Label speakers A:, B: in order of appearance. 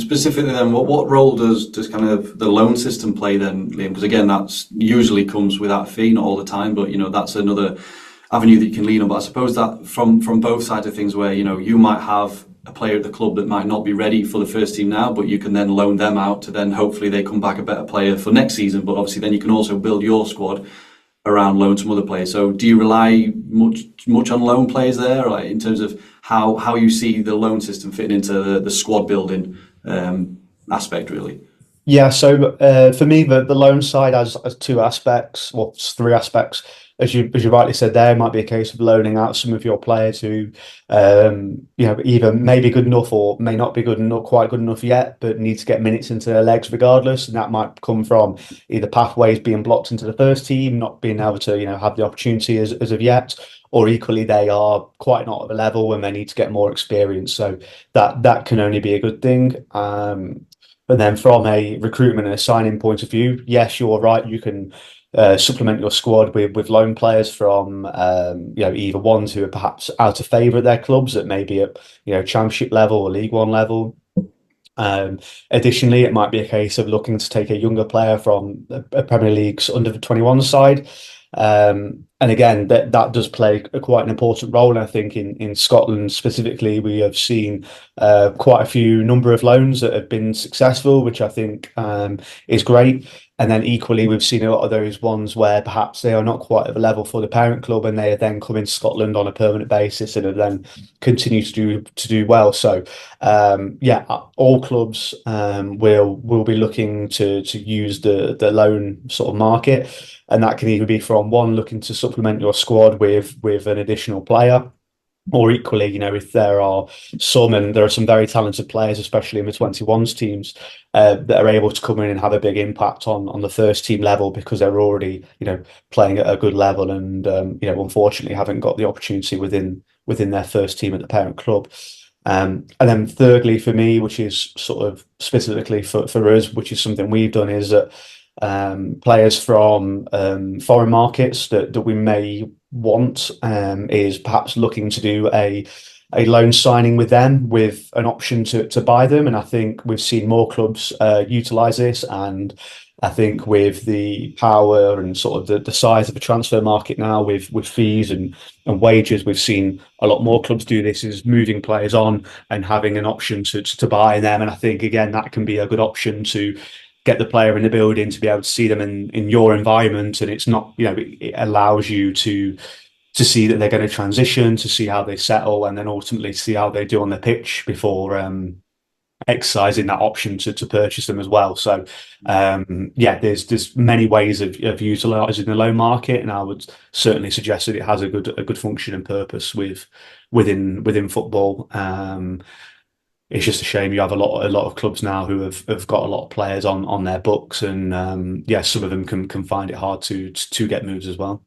A: And specifically then, what role does kind of the loan system play then, Liam? Because again, that's usually comes without a fee, not all the time, but that's another avenue that you can lean on. But I suppose that from both sides of things, where you might have a player at the club that might not be ready for the first team now, but you can then loan them out to then hopefully they come back a better player for next season. But obviously then you can also build your squad around loans from other players. So do you rely much on loan players there, like in terms of how you see the loan system fitting into the squad building aspect, really?
B: Yeah, so for me, the loan side has two aspects, well, it's three aspects. As you rightly said, there might be a case of loaning out some of your players who, either may be good enough or may not be good enough, quite good enough yet, but need to get minutes into their legs regardless. And that might come from either pathways being blocked into the first team, not being able to, have the opportunity as of yet, or equally they are quite not at a level and they need to get more experience. So that can only be a good thing. But then from a recruitment and a signing point of view, yes, you're right. You can supplement your squad with loan players from either ones who are perhaps out of favour at their clubs that maybe at Championship level or League One level. Additionally, it might be a case of looking to take a younger player from a Premier League's under 21 side. And again, that does play quite an important role. And I think in Scotland specifically, we have seen quite a few number of loans that have been successful, which I think is great. And then equally, we've seen a lot of those ones where perhaps they are not quite at the level for the parent club, and they then come into Scotland on a permanent basis and have then continue to do well. So all clubs will be looking to use the loan sort of market, and that can either be from one looking to supplement your squad with an additional player, or equally, if there are some very talented players, especially in the 21s teams, that are able to come in and have a big impact on the first team level because they're already, playing at a good level and, unfortunately haven't got the opportunity within their first team at the parent club. And then thirdly, for me, which is sort of specifically for us, which is something we've done, is that players from foreign markets that we may want is perhaps looking to do a loan signing with them with an option to buy them. And I think we've seen more clubs utilise this. And I think with the power and sort of the size of the transfer market now with fees and wages, we've seen a lot more clubs do this, is moving players on and having an option to buy them. And I think, again, that can be a good option to get the player in the building, to be able to see them in your environment. And it's not, it allows you to see that they're going to transition, to see how they settle, and then ultimately see how they do on the pitch before exercising that option to purchase them as well. So there's many ways of utilising the loan market, and I would certainly suggest that it has a good function and purpose within football. It's just a shame you have a lot of clubs now who have got a lot of players on their books, and some of them can find it hard to get moves as well.